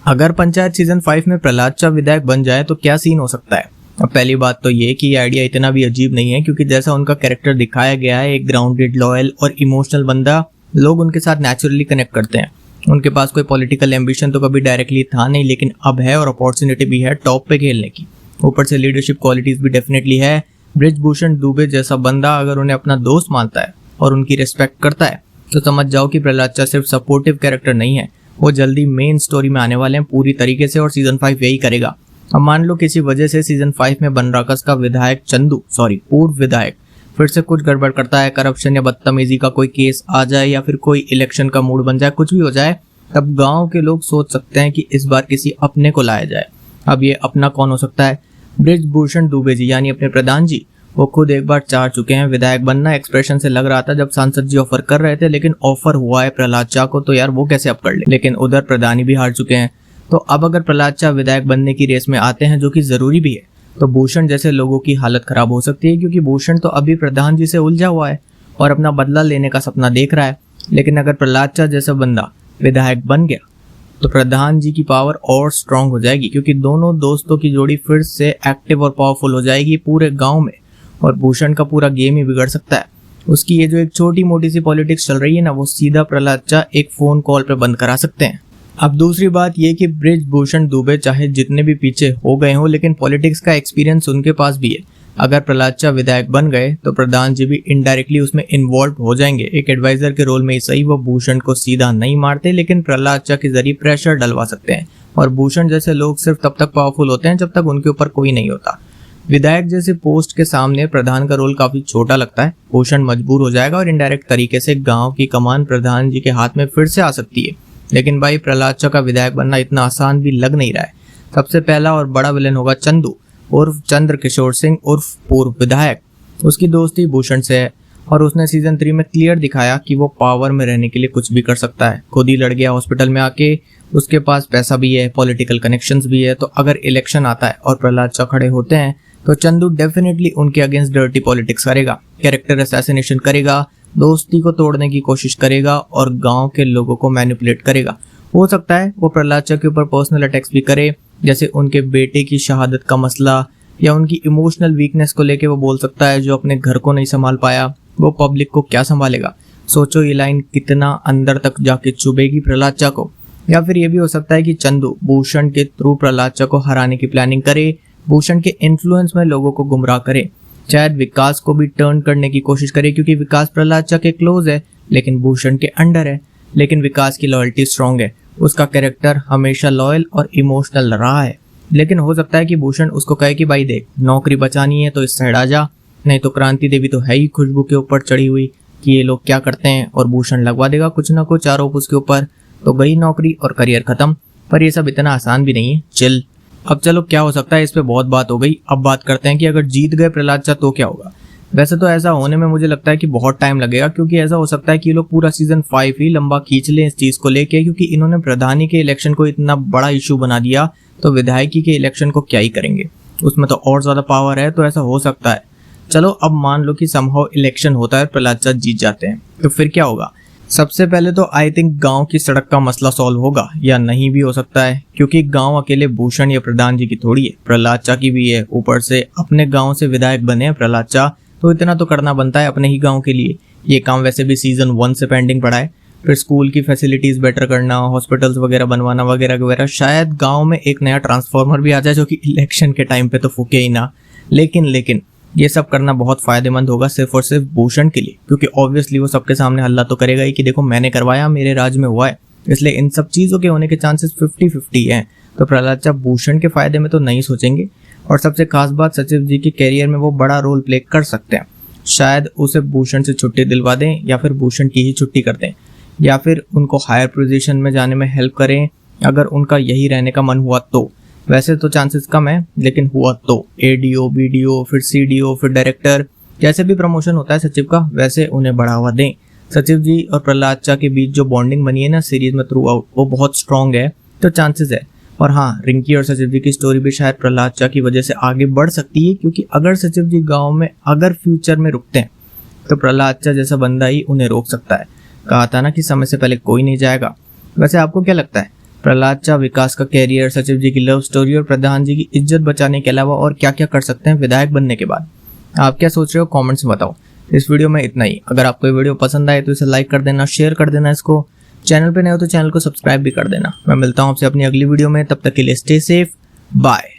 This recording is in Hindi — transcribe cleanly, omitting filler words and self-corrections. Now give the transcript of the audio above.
अगर पंचायत सीजन 5 में प्रहलाद चा विधायक बन जाए तो क्या सीन हो सकता है। अब पहली बात तो ये कि ये आइडिया इतना भी अजीब नहीं है, क्योंकि जैसा उनका कैरेक्टर दिखाया गया है, एक ग्राउंडेड, लॉयल और इमोशनल बंदा, लोग उनके साथ नेचुरली कनेक्ट करते हैं। उनके पास कोई पॉलिटिकल एम्बिशन तो कभी डायरेक्टली था नहीं, लेकिन अब है और अपॉर्चुनिटी भी है टॉप पे खेलने की। ऊपर से लीडरशिप क्वालिटीज भी डेफिनेटली है। बृजभूषण दुबे जैसा बंदा अगर उन्हें अपना दोस्त मानता है और उनकी रिस्पेक्ट करता है तो समझ जाओ कि प्रहलाद चा सिर्फ सपोर्टिव कैरेक्टर नहीं है, वो जल्दी मेन स्टोरी में आने वाले हैं पूरी तरीके से, और सीजन 5 यही करेगा। अब मान लो किसी वजह से सीजन 5 में बनराकस का विधायक पूर्व विधायक फिर से कुछ गड़बड़ करता है, करप्शन या बदतमीजी का कोई केस आ जाए या फिर कोई इलेक्शन का मूड बन जाए, कुछ भी हो जाए, तब गांव के लोग सोच सकते हैं कि इस बार किसी अपने को लाया जाए। अब ये अपना कौन हो सकता है? बृजभूषण दुबे जी, यानी अपने प्रधान जी। वो खुद एक बार चाह चुके हैं विधायक बनना। एक्सप्रेशन से लग रहा था जब सांसद जी ऑफर कर रहे थे, लेकिन ऑफर हुआ है प्रहलाद चा को, तो यार वो कैसे अब कर ले। लेकिन उधर प्रधानी भी हार चुके हैं। तो अब अगर प्रहलाद चा विधायक बनने की रेस में आते हैं, जो कि जरूरी भी है, तो भूषण जैसे लोगों की हालत खराब हो सकती है, क्योंकि भूषण तो अभी प्रधान जी से उलझा हुआ है और अपना बदला लेने का सपना देख रहा है। लेकिन अगर प्रहलाद चा जैसा बंदा विधायक बन गया तो प्रधान जी की पावर और स्ट्रांग हो जाएगी, क्योंकि दोनों दोस्तों की जोड़ी फिर से एक्टिव और पावरफुल हो जाएगी पूरे गांव में, और भूषण का पूरा गेम ही बिगड़ सकता है। उसकी ये जो एक छोटी मोटी सी पॉलिटिक्स चल रही है ना, वो सीधा प्रहलाद चा एक फोन कॉल पे बंद करा सकते हैं। अब दूसरी बात ये कि बृजभूषण दुबे चाहे जितने भी पीछे हो गए हों, लेकिन पॉलिटिक्स का एक्सपीरियंस उनके पास भी है। अगर प्रहलाद चा विधायक बन गए तो प्रधान जी भी इनडायरेक्टली उसमें इन्वॉल्व हो जाएंगे, एक एडवाइजर के रोल में ही सही। वो भूषण को सीधा नहीं मारते, लेकिन प्रहलाद चा के जरिए प्रेशर डलवा सकते हैं। और भूषण जैसे लोग सिर्फ तब तक पावरफुल होते हैं जब तक उनके ऊपर कोई नहीं होता। विधायक जैसे पोस्ट के सामने प्रधान का रोल काफी छोटा लगता है। भूषण मजबूर हो जाएगा और इनडायरेक्ट तरीके से गांव की कमान प्रधान जी के हाथ में फिर से आ सकती है। लेकिन भाई, प्रहलाद चा का विधायक बनना इतना आसान भी लग नहीं रहा है। सबसे पहला और बड़ा विलेन होगा चंदू उर्फ चंद्र किशोर सिंह उर्फ पूर्व विधायक। उसकी दोस्ती भूषण से है और उसने सीजन 3 में क्लियर दिखाया कि वो पावर में रहने के लिए कुछ भी कर सकता है। खुद ही लड़ गया हॉस्पिटल में आके, उसके पास पैसा भी है, पॉलिटिकल कनेक्शंस भी है। तो अगर इलेक्शन आता है और प्रहलाद चा खड़े होते हैं तो चंदू डेफिनेटली उनके अगेंस्ट डर्टी पॉलिटिक्स करेगा, कैरेक्टर असैसिनेशन करेगा, दोस्ती को तोड़ने की कोशिश करेगा और गांव के लोगों को मैनिपुलेट करेगा। हो सकता है वो प्रहलाद चा के ऊपर पर्सनल अटैक्स भी करे, जैसे उनके बेटे की शहादत का मसला, या उनकी इमोशनल वीकनेस को लेके वो बोल सकता है जो अपने घर को नहीं संभाल पाया वो पब्लिक को क्या संभालेगा। सोचो ये लाइन कितना अंदर तक जाके चुभेगी प्रहलाद चा को। या फिर ये भी हो सकता है कि चंदू भूषण के थ्रू प्रहलाद चा को हराने की प्लानिंग करे, भूषण के इन्फ्लुएंस में लोगों को गुमराह करे। शायद विकास को भी टर्न करने की कोशिश करे, क्योंकि विकास प्रहलाद चा के क्लोज है लेकिन भूषण के अंडर है। लेकिन विकास की लॉयल्टी स्ट्रांग है, उसका कैरेक्टर हमेशा लॉयल और इमोशनल रहा है। लेकिन हो सकता है कि भूषण उसको कहे कि भाई देख, नौकरी बचानी है तो इस साइड आ जा, नहीं तो क्रांति देवी तो है ही खुशबू के ऊपर चढ़ी हुई कि ये लोग क्या करते हैं, और भूषण लगवा देगा कुछ ना कुछ आरोप उसके ऊपर, तो गई नौकरी और करियर खत्म। पर ये सब इतना आसान भी नहीं है, चिल। अब चलो क्या हो सकता है, इस पे बहुत बात हो गई। अब बात करते हैं कि अगर जीत गए प्रहलाद चा तो क्या होगा। वैसे तो ऐसा होने में मुझे लगता है कि बहुत टाइम लगेगा, क्योंकि ऐसा हो सकता है कि ये लोग पूरा सीजन 5 ही लंबा खींच लें इस चीज को लेके, क्योंकि इन्होंने प्रधानी के इलेक्शन को इतना बड़ा इशू बना दिया, तो विधायकी के इलेक्शन को क्या ही करेंगे, उसमें तो और ज्यादा पावर है। तो ऐसा हो सकता है। चलो अब मान लो कि समहाउ इलेक्शन होता है, प्रहलाद चा जीत जाते हैं, तो फिर क्या होगा। सबसे पहले तो आई थिंक गांव की सड़क का मसला सॉल्व होगा, या नहीं भी हो सकता है, क्योंकि गांव अकेले भूषण या प्रधान जी की थोड़ी है, प्रहलाद चा की भी है। ऊपर से अपने गांव से विधायक बने हैं प्रहलाद चा, तो इतना तो करना बनता है अपने ही गांव के लिए। ये काम वैसे भी सीजन 1 से पेंडिंग पड़ा है। फिर स्कूल की फैसिलिटीज बेटर करना, हॉस्पिटल्स वगैरह बनवाना वगैरह वगैरह। शायद गांव में एक नया ट्रांसफार्मर भी आ जाए, जो कि इलेक्शन के टाइम पे तो फूके ही ना। लेकिन ये सब करना बहुत फायदेमंद होगा सिर्फ और सिर्फ भूषण के लिए, क्योंकि ऑब्वियसली वो सबके सामने हल्ला तो करेगा ही कि देखो मैंने करवाया, मेरे राज में हुआ है। इसलिए इन सब चीजों के होने के चांसेस 50-50 हैं। तो प्रहलाद चा भूषण के फायदे में तो नहीं सोचेंगे। और सबसे खास बात, सचिव जी के कैरियर में वो बड़ा रोल प्ले कर सकते हैं। शायद उसे भूषण से छुट्टी दिलवा दें, या फिर भूषण की ही छुट्टी कर दें, या फिर उनको हायर पोजीशन में जाने में हेल्प करें अगर उनका यही रहने का मन हुआ तो। वैसे तो चांसेस कम है, लेकिन हुआ तो एडीओ, बीडीओ, फिर सीडीओ, फिर डायरेक्टर, जैसे भी प्रमोशन होता है सचिव का, वैसे उन्हें बढ़ावा दें। सचिव जी और प्रहलाद चा के बीच जो बॉन्डिंग बनी है ना सीरीज में थ्रू आउट, वो बहुत स्ट्रांग है, तो चांसेस है। और हाँ, रिंकी और सचिव जी की स्टोरी भी शायद प्रहलाद चा की वजह से आगे बढ़ सकती है, क्योंकि अगर सचिव जी गांव में अगर फ्यूचर में रुकते हैं तो प्रहलाद चा जैसा बंदा ही उन्हें रोक सकता है। कहा था ना कि समय से पहले कोई नहीं जाएगा। वैसे आपको क्या लगता है, प्रहलाद चा विकास का कैरियर, सचिव जी की लव स्टोरी और प्रधान जी की इज्जत बचाने के अलावा और क्या क्या कर सकते हैं विधायक बनने के बाद। आप क्या सोच रहे हो कमेंट्स में बताओ। इस वीडियो में इतना ही। अगर आपको ये वीडियो पसंद आए तो इसे लाइक कर देना, शेयर कर देना इसको। चैनल पे नए हो तो चैनल को सब्सक्राइब भी कर देना। मैं मिलता हूँ आपसे अपनी अगली वीडियो में, तब तक के लिए स्टे सेफ, बाय।